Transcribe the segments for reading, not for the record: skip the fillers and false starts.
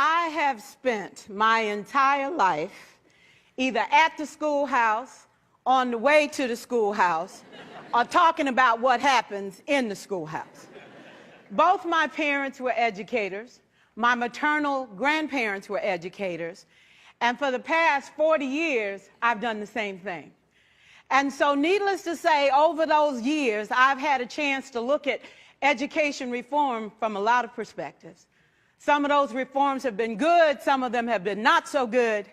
I have spent my entire life either at the schoolhouse, on the way to the schoolhouse, or talking about what happens in the schoolhouse. Both my parents were educators. My maternal grandparents were educators. And for the past 40 years, I've done the same thing. And so needless to say, over those years, I've had a chance to look at education reform from a lot of perspectives. Some of those reforms have been good, some of them have been not so good.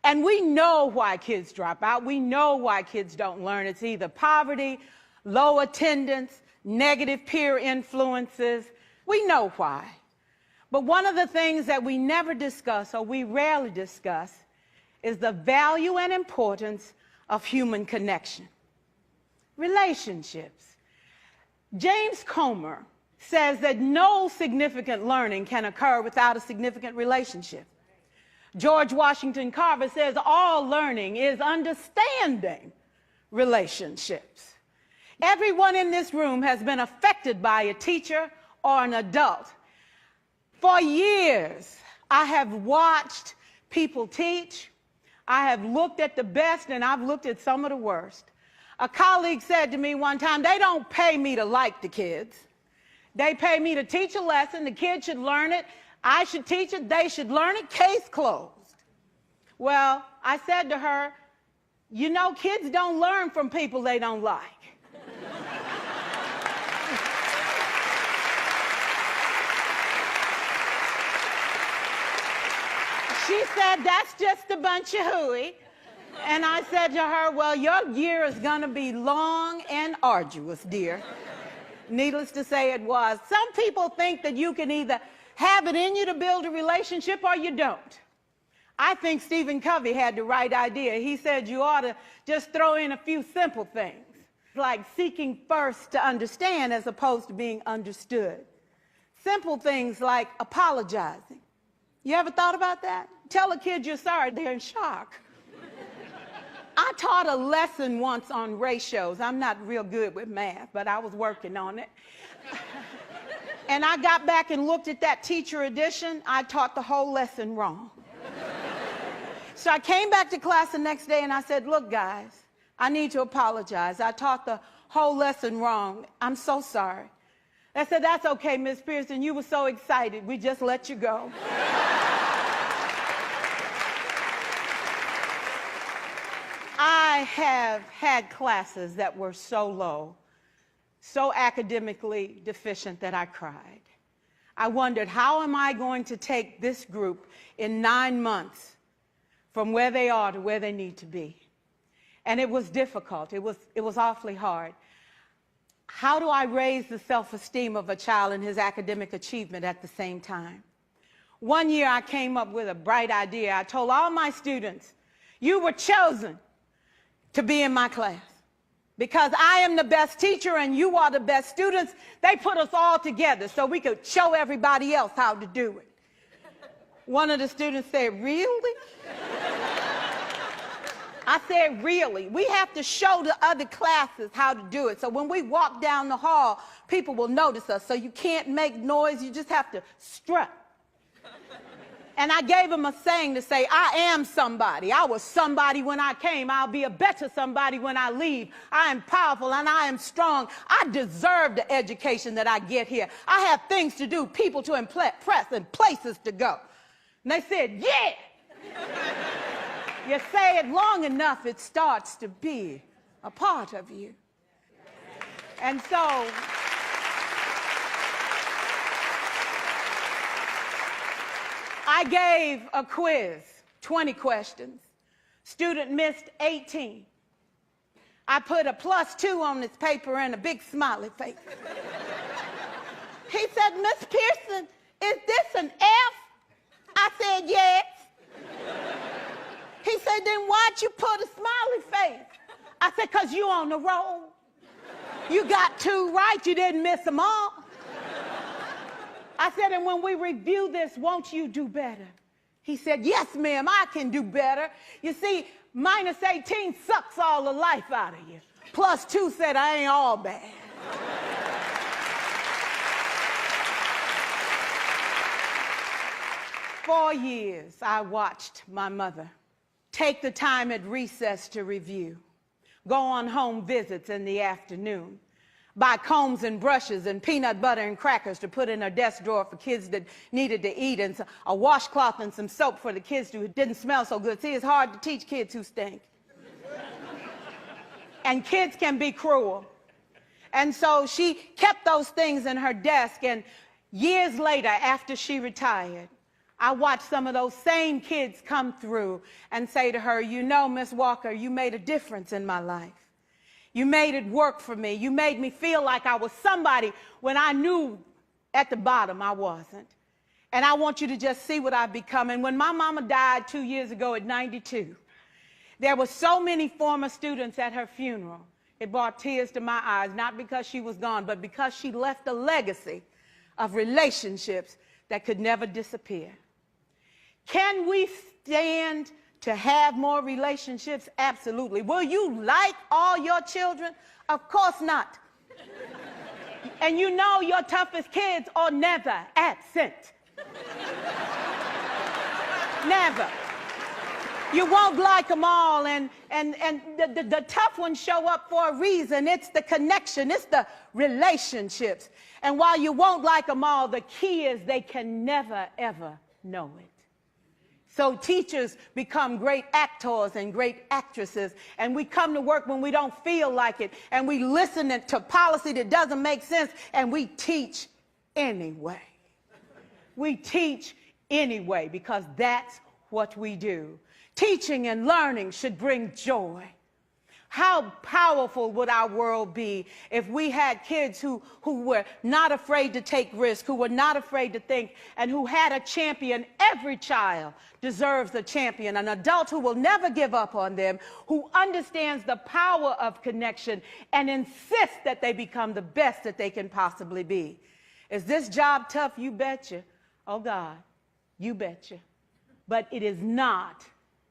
And we know why kids drop out. We know why kids don't learn. It's either poverty, low attendance, negative peer influences. We know why. But one of the things that we never discuss, or we rarely discuss, is the value and importance of human connection. Relationships. James Comer says that no significant learning can occur without a significant relationship. George Washington Carver says all learning is understanding relationships. Everyone in this room has been affected by a teacher or an adult. For years, I have watched people teach. I have looked at the best and I've looked at some of the worst. A colleague said to me one time, they don't pay me to like the kids. They pay me to teach a lesson. The kids should learn it. I should teach it. They should learn it. Case closed. Well, I said to her, you know, kids don't learn from people they don't like. She said, that's just a bunch of hooey. And I said to her, well, your year is going to be long and arduous, dear. Needless to say, it was. Some people think that you can either have it in you to build a relationship or you don't. I think Stephen Covey had the right idea. He said you ought to just throw in a few simple things, like seeking first to understand as opposed to being understood. Simple things like apologizing. You ever thought about that? Tell a kid you're sorry, they're in shock. I taught a lesson once on ratios. I'm not real good with math, but I was working on it. And I got back and looked at that teacher edition. I taught the whole lesson wrong. So I came back to class the next day and I said, look, guys, I need to apologize. I taught the whole lesson wrong. I'm so sorry. They said, that's okay, Miss Pearson. You were so excited. We just let you go. I have had classes that were so low, so academically deficient that I cried. I wondered, how am I going to take this group in 9 months from where they are to where they need to be? And it was difficult. It was awfully hard. How do I raise the self-esteem of a child and his academic achievement at the same time? One year I came up with a bright idea. I told all my students, you were chosen to be in my class because I am the best teacher and you are the best students. They put us all together so we could show everybody else how to do it. One of the students said, really? I said, really? We have to show the other classes how to do it. So when we walk down the hall, people will notice us. So you can't make noise. You just have to strut. And I gave him a saying to say, I am somebody. I was somebody when I came. I'll be a better somebody when I leave. I am powerful and I am strong. I deserve the education that I get here. I have things to do, people to impress, and places to go. And they said, yeah. You say it long enough, it starts to be a part of you. And so I gave a quiz, 20 questions. Student missed 18. I put a +2 on this paper and a big smiley face. He said, Miss Pearson, is this an F? I said, yes. He said, then why'd you put a smiley face? I said, because you on the roll. You got 2 right, you didn't miss them all. I said, and when we review this, won't you do better? He said, yes, ma'am, I can do better. You see, -18 sucks all the life out of you. +2 said, I ain't all bad. 4 years, I watched my mother take the time at recess to review, go on home visits in the afternoon, buy combs and brushes and peanut butter and crackers to put in her desk drawer for kids that needed to eat, and a washcloth and some soap for the kids who didn't smell so good. See, it's hard to teach kids who stink. And kids can be cruel. And so she kept those things in her desk, and years later, after she retired, I watched some of those same kids come through and say to her, you know, Miss Walker, you made a difference in my life. You made it work for me. You made me feel like I was somebody when I knew at the bottom I wasn't. And I want you to just see what I've become. And when my mama died 2 years ago at 92, there were so many former students at her funeral. It brought tears to my eyes, not because she was gone, but because she left a legacy of relationships that could never disappear. Can we stand to have more relationships? Absolutely. Will you like all your children? Of course not. And you know your toughest kids are never absent. Never. You won't like them all, and the tough ones show up for a reason. It's the connection. It's the relationships. And while you won't like them all, the key is they can never, ever know it. So teachers become great actors and great actresses, and we come to work when we don't feel like it, and we listen to policy that doesn't make sense, and we teach anyway. We teach anyway because that's what we do. Teaching and learning should bring joy. How powerful would our world be if we had kids who were not afraid to take risks, who were not afraid to think, and who had a champion? Every child deserves a champion, an adult who will never give up on them, who understands the power of connection and insists that they become the best that they can possibly be. Is this job tough? You betcha. Oh God, you betcha. But it is not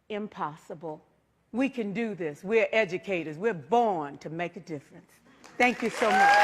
impossible. We can do this. We're educators. We're born to make a difference. Thank you so much.